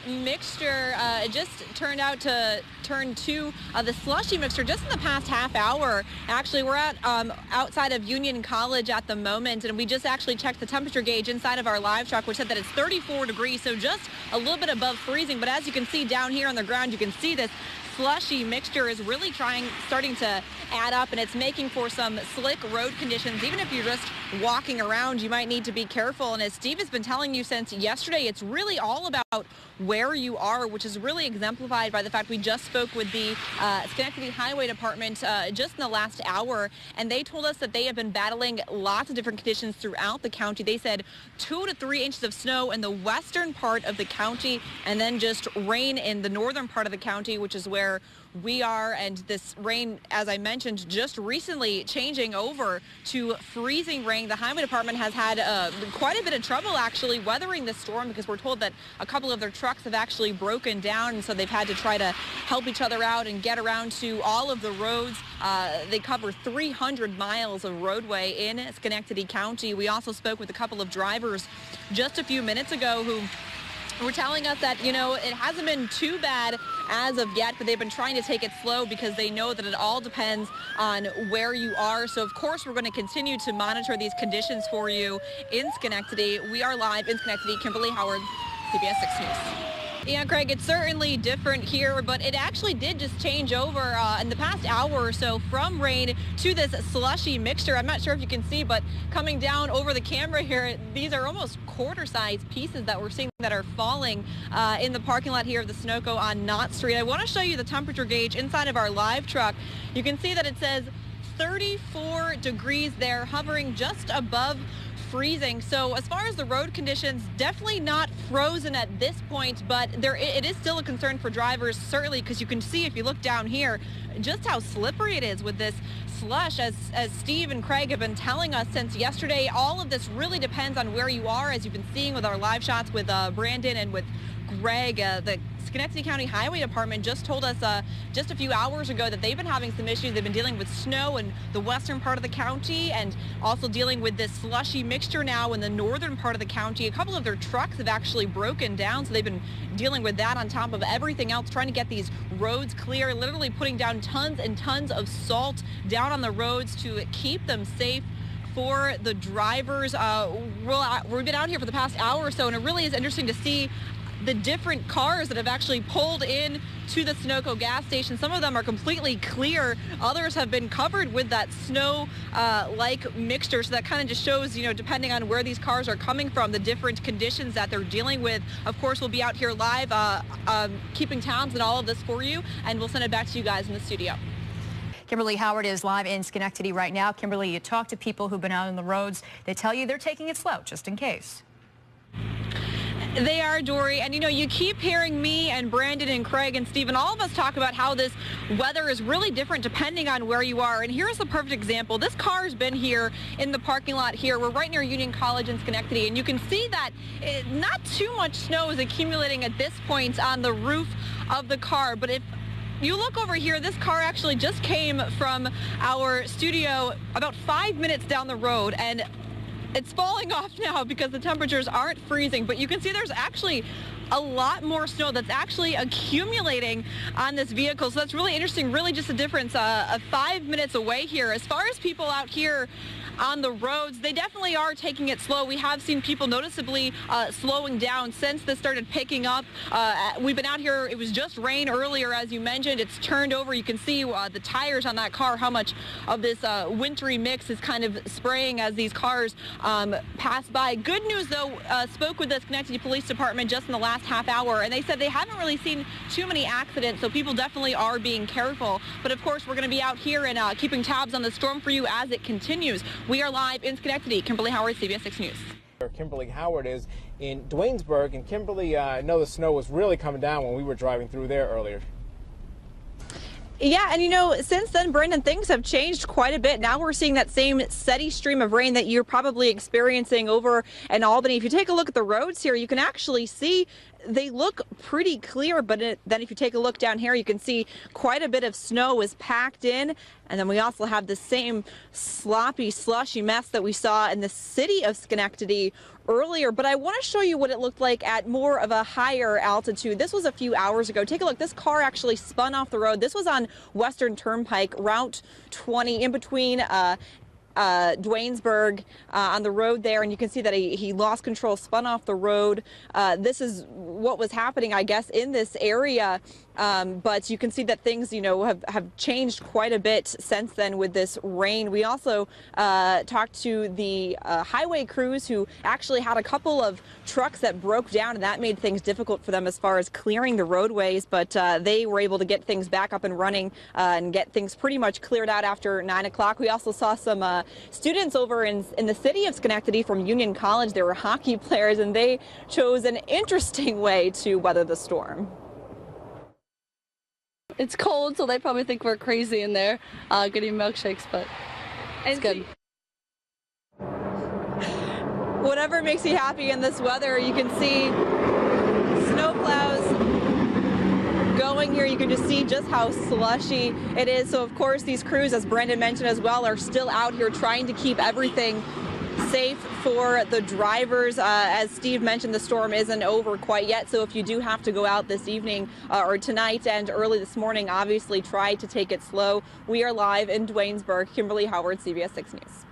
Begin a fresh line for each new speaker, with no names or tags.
mixture just turned out to turn to the slushy mixture just in the past half hour. Actually, we're at outside of Union College at the moment, and we just actually checked the temperature gauge inside of our live truck, which said that it's 34 degrees, so just a little bit above freezing. But as you can see down here on the ground, you can see this slushy mixture is really starting to add up, and it's making for some slick road conditions. Even if you're just walking around, you might need to be careful. And as Steve has been telling you since yesterday, it's really all about where you are, which is really exemplified by the fact we just spoke with the Schenectady Highway Department just in the last hour, and they told us that they have been battling lots of different conditions throughout the county. They said 2 to 3 inches of snow in the western part of the county, and then just rain in the northern part of the county, which is where we are. And this rain, as I mentioned, just recently changing over to freezing rain. The Highway Department has had quite a bit of trouble actually weathering this storm, because we're told that a couple of their trucks have actually broken down, and so they've had to try to help each other out and get around to all of the roads. They cover 300 miles of roadway in Schenectady County. We also spoke with a couple of drivers just a few minutes ago who were telling us that, you know, it hasn't been too bad as of yet, but they've been trying to take it slow because they know that it all depends on where you are. So, of course, we're going to continue to monitor these conditions for you in Schenectady. We are live in Schenectady. Kimberly Howard, CBS 6 News. Yeah, Craig, it's certainly different here, but it actually did just change over in the past hour or so from rain to this slushy mixture. I'm not sure if you can see, but coming down over the camera here, these are almost quarter-sized pieces that we're seeing that are falling in the parking lot here of the Sunoco on Knott Street. I want to show you the temperature gauge inside of our live truck. You can see that it says 34 degrees there, hovering just above freezing. So as far as the road conditions, definitely not frozen at this point, but it is still a concern for drivers, certainly, because you can see if you look down here just how slippery it is with this slush. As Steve and Craig have been telling us since yesterday, all of this really depends on where you are, as you've been seeing with our live shots with Brandon and with Greg. The Schenectady County Highway Department just told us just a few hours ago that they've been having some issues. They've been dealing with snow in the western part of the county, and also dealing with this slushy mixture now in the northern part of the county. A couple of their trucks have actually broken down, so they've been dealing with that on top of everything else, trying to get these roads clear, literally putting down tons and tons of salt down on the roads to keep them safe for the drivers. We've been out here for the past hour or so, and it really is interesting to see the different cars that have actually pulled in to the Sunoco gas station. Some of them are completely clear. Others have been covered with that snow like mixture. So that kind of just shows, you know, depending on where these cars are coming from, the different conditions that they're dealing with. Of course, we'll be out here live keeping tabs on all of this for you, and we'll send it back to you guys in the studio.
Kimberly Howard is live in Schenectady right now. Kimberly, you talk to people who've been out on the roads. They tell you they're taking it slow, just in case.
They are, Dory, and you know, you keep hearing me and Brandon and Craig and Steve and all of us talk about how this weather is really different depending on where you are. And here's the perfect example. This car's been here in the parking lot here. We're right near Union College in Schenectady, and you can see that not too much snow is accumulating at this point on the roof of the car. But if you look over here, this car actually just came from our studio about 5 minutes down the road, and it's falling off now because the temperatures aren't freezing, but you can see there's actually a lot more snow that's actually accumulating on this vehicle. So that's really interesting, really just a difference of 5 minutes away here. As far as people out here on the roads, they definitely are taking it slow. We have seen people noticeably slowing down since this started picking up. We've been out here, it was just rain earlier, as you mentioned. It's turned over. You can see the tires on that car, how much of this wintry mix is kind of spraying as these cars pass by. Good news, though, spoke with the Schenectady Police Department just in the last half hour, and they said they haven't really seen too many accidents, so people definitely are being careful. But of course, we're going to be out here and keeping tabs on the storm for you as it continues. We are live in Schenectady. Kimberly Howard, CBS 6 News.
Kimberly Howard is in Duanesburg, and Kimberly, I know the snow was really coming down when we were driving through there earlier.
Yeah, and you know, since then, Brandon, things have changed quite a bit. Now we're seeing that same steady stream of rain that you're probably experiencing over in Albany. If you take a look at the roads here, you can actually see they look pretty clear, but then if you take a look down here, you can see quite a bit of snow is packed in. And then we also have the same sloppy, slushy mess that we saw in the city of Schenectady earlier. But I want to show you what it looked like at more of a higher altitude. This was a few hours ago. Take a look. This car actually spun off the road. This was on Western Turnpike, Route 20, in between Duanesburg on the road there, and you can see that he lost control, spun off the road. This is what was happening, I guess, in this area. But you can see that things, have changed quite a bit since then with this rain. We also talked to the highway crews who actually had a couple of trucks that broke down, and that made things difficult for them as far as clearing the roadways. But they were able to get things back up and running and get things pretty much cleared out after 9 o'clock. We also saw some students over in the city of Schenectady from Union College. They were hockey players, and they chose an interesting way to weather the storm.
It's cold, so they probably think we're crazy in there getting milkshakes, but it's good.
Whatever makes you happy in this weather, you can see snowplows going here. You can just see just how slushy it is. So, of course, these crews, as Brandon mentioned as well, are still out here trying to keep everything safe for the drivers. As Steve mentioned, the storm isn't over quite yet, so if you do have to go out this evening or tonight and early this morning, obviously try to take it slow. We are live in Duanesburg. Kimberly Howard, CBS 6 News.